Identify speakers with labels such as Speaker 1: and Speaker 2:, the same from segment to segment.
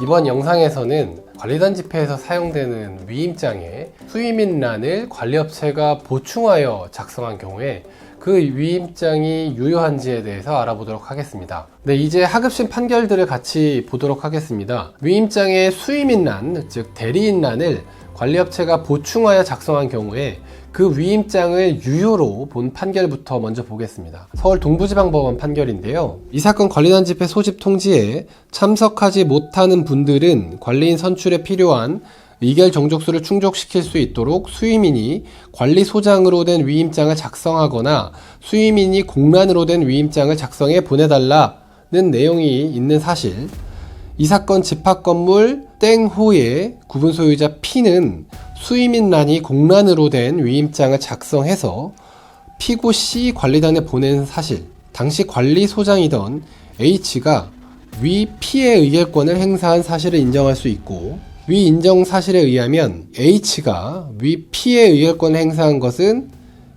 Speaker 1: 이번 영상에서는 관리단 집회에서 사용되는 위임장에 수임인란을 관리업체가 보충하여 작성한 경우에 그 위임장이 유효한지에 대해서 알아보도록 하겠습니다. 네, 이제 하급심 판결들을 같이 보도록 하겠습니다. 위임장의 수임인란, 즉 대리인란을 관리업체가 보충하여 작성한 경우에 그 위임장을 유효로 본 판결부터 먼저 보겠습니다. 서울 동부지방법원 판결인데요. 이 사건 관리단 집회 소집 통지에 참석하지 못하는 분들은 관리인 선출에 필요한 의결 정족수를 충족시킬 수 있도록 수임인이 관리소장으로 된 위임장을 작성하거나 수임인이 공란으로 된 위임장을 작성해 보내달라는 내용이 있는 사실, 이 사건 집합건물 땡호의 구분소유자 P는 수임인란이 공란으로 된 위임장을 작성해서 피고 C 관리단에 보낸 사실, 당시 관리소장이던 H가 위 P의 의결권을 행사한 사실을 인정할 수 있고, 위 인정 사실에 의하면 H가 위 P의 의결권을 행사한 것은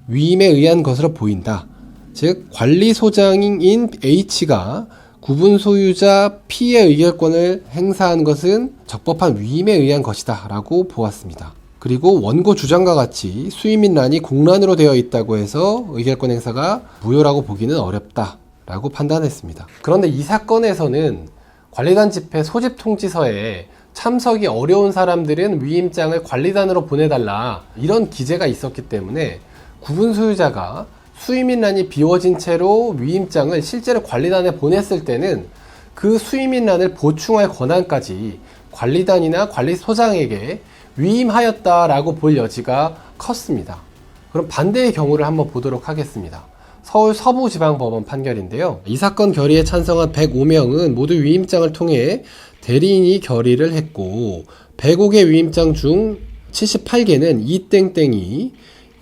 Speaker 1: 위임에 의한 것으로 보인다. 즉 관리소장인 H가 구분소유자 P의 의결권을 행사한 것은 적법한 위임에 의한 것이다 라고 보았습니다. 그리고 원고 주장과 같이 수임인란이 공란으로 되어 있다고 해서 의결권 행사가 무효라고 보기는 어렵다 라고 판단했습니다. 그런데 이 사건에서는 관리단 집회 소집 통지서에 참석이 어려운 사람들은 위임장을 관리단으로 보내달라 이런 기재가 있었기 때문에 구분소유자가 수임인란이 비워진 채로 위임장을 실제로 관리단에 보냈을 때는 그 수임인란을 보충할 권한까지 관리단이나 관리소장에게 위임하였다라고 볼 여지가 컸습니다. 그럼 반대의 경우를 한번 보도록 하겠습니다. 서울 서부지방법원 판결인데요. 이 사건 결의에 찬성한 105명은 모두 위임장을 통해 대리인이 결의를 했고 105개 위임장 중 78개는 이땡땡이,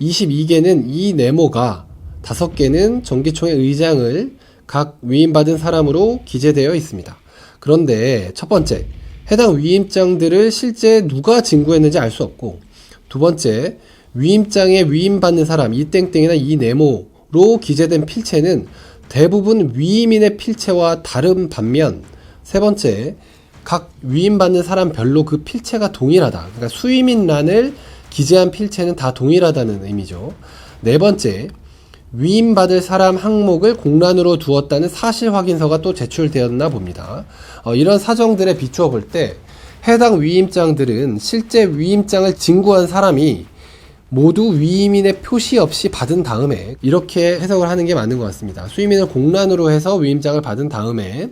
Speaker 1: 22개는 이네모가, 5개는 정기총회 의장을 각 위임받은 사람으로 기재되어 있습니다. 그런데 첫 번째, 해당 위임장들을 실제 누가 진구했는지 알 수 없고, 두 번째, 위임장에 위임받는 사람 이땡땡이나 이네모로 기재된 필체는 대부분 위임인의 필체와 다른 반면, 세 번째, 각 위임받는 사람별로 그 필체가 동일하다. 그러니까 수임인란을 기재한 필체는 다 동일하다는 의미죠. 네 번째, 위임받을 사람 항목을 공란으로 두었다는 사실 확인서가 또 제출되었나 봅니다. 이런 사정들에 비추어 볼 때 해당 위임장들은 실제 위임장을 진구한 사람이 모두 위임인의 표시 없이 받은 다음에, 이렇게 해석을 하는 게 맞는 것 같습니다. 수임인을 공란으로 해서 위임장을 받은 다음에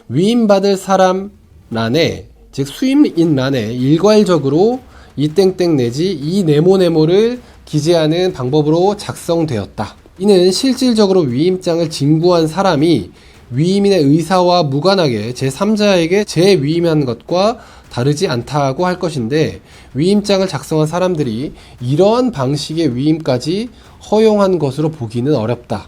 Speaker 1: 위임받을 사람 란에, 즉 수임인 란에 일괄적으로 이땡땡 내지 이네모네모를 기재하는 방법으로 작성되었다. 이는 실질적으로 위임장을 진구한 사람이 위임인의 의사와 무관하게 제3자에게 재위임한 것과 다르지 않다고 할 것인데, 위임장을 작성한 사람들이 이러한 방식의 위임까지 허용한 것으로 보기는 어렵다.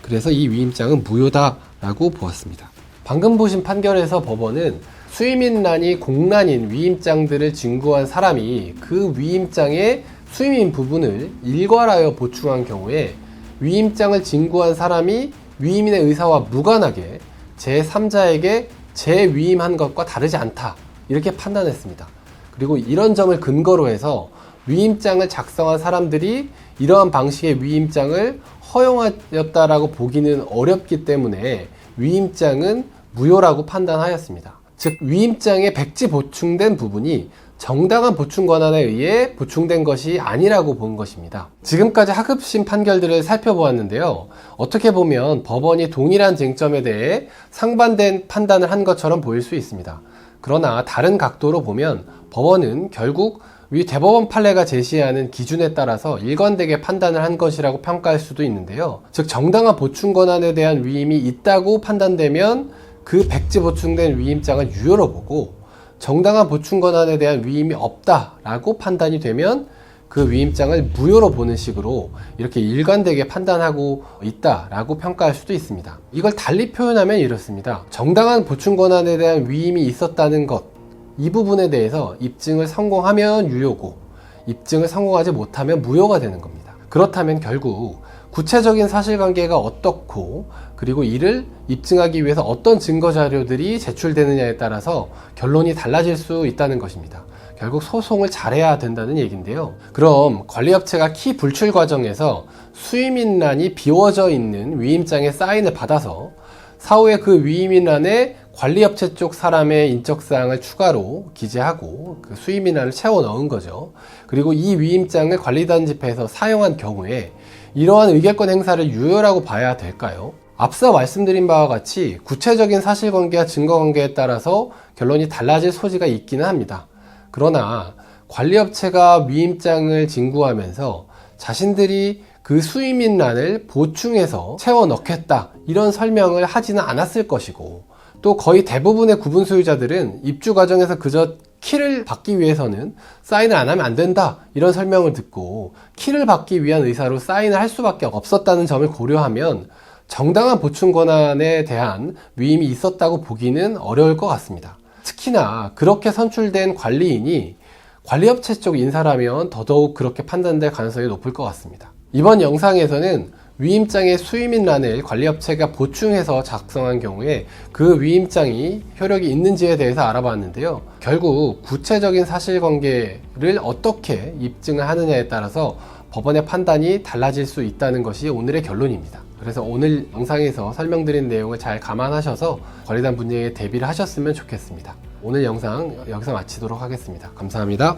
Speaker 1: 그래서 이 위임장은 무효다라고 보았습니다. 방금 보신 판결에서 법원은 수임인란이 공란인 위임장들을 진구한 사람이 그 위임장의 수임인 부분을 일괄하여 보충한 경우에 위임장을 진구한 사람이 위임인의 의사와 무관하게 제3자에게 재위임한 것과 다르지 않다, 이렇게 판단했습니다. 그리고 이런 점을 근거로 해서 위임장을 작성한 사람들이 이러한 방식의 위임장을 허용하였다라고 보기는 어렵기 때문에 위임장은 무효라고 판단하였습니다. 즉 위임장에 백지 보충된 부분이 정당한 보충 권한에 의해 보충된 것이 아니라고 본 것입니다. 지금까지 하급심 판결들을 살펴보았는데요. 어떻게 보면 법원이 동일한 쟁점에 대해 상반된 판단을 한 것처럼 보일 수 있습니다. 그러나 다른 각도로 보면 법원은 결국 위 대법원 판례가 제시하는 기준에 따라서 일관되게 판단을 한 것이라고 평가할 수도 있는데요. 즉 정당한 보충 권한에 대한 위임이 있다고 판단되면 그 백지 보충된 위임장을 유효로 보고, 정당한 보충 권한에 대한 위임이 없다라고 판단이 되면 그 위임장을 무효로 보는 식으로 이렇게 일관되게 판단하고 있다라고 평가할 수도 있습니다. 이걸 달리 표현하면 이렇습니다. 정당한 보충 권한에 대한 위임이 있었다는 것, 이 부분에 대해서 입증을 성공하면 유효고 입증을 성공하지 못하면 무효가 되는 겁니다. 그렇다면 결국 구체적인 사실관계가 어떻고 그리고 이를 입증하기 위해서 어떤 증거 자료들이 제출되느냐에 따라서 결론이 달라질 수 있다는 것입니다. 결국 소송을 잘해야 된다는 얘기인데요. 그럼 관리업체가 키 불출 과정에서 수임인란이 비워져 있는 위임장에 사인을 받아서 사후에 그 위임인란에 관리업체 쪽 사람의 인적사항을 추가로 기재하고 그 수임인란을 채워 넣은 거죠. 그리고 이 위임장을 관리단지패에서 사용한 경우에 이러한 의결권 행사를 유효라고 봐야 될까요? 앞서 말씀드린 바와 같이 구체적인 사실관계와 증거관계에 따라서 결론이 달라질 소지가 있기는 합니다. 그러나 관리업체가 위임장을 진구하면서 자신들이 그 수임인란을 보충해서 채워 넣겠다 이런 설명을 하지는 않았을 것이고, 또 거의 대부분의 구분 소유자들은 입주 과정에서 그저 키를 받기 위해서는 사인을 안 하면 안 된다 이런 설명을 듣고 키를 받기 위한 의사로 사인을 할 수밖에 없었다는 점을 고려하면 정당한 보충 권한에 대한 위임이 있었다고 보기는 어려울 것 같습니다. 특히나 그렇게 선출된 관리인이 관리업체 쪽 인사라면 더더욱 그렇게 판단될 가능성이 높을 것 같습니다. 이번 영상에서는 위임장의 수임인란을 관리업체가 보충해서 작성한 경우에 그 위임장이 효력이 있는지에 대해서 알아봤는데요. 결국 구체적인 사실관계를 어떻게 입증을 하느냐에 따라서 법원의 판단이 달라질 수 있다는 것이 오늘의 결론입니다. 그래서 오늘 영상에서 설명드린 내용을 잘 감안하셔서 관리단 분쟁에 대비를 하셨으면 좋겠습니다. 오늘 영상 여기서 마치도록 하겠습니다. 감사합니다.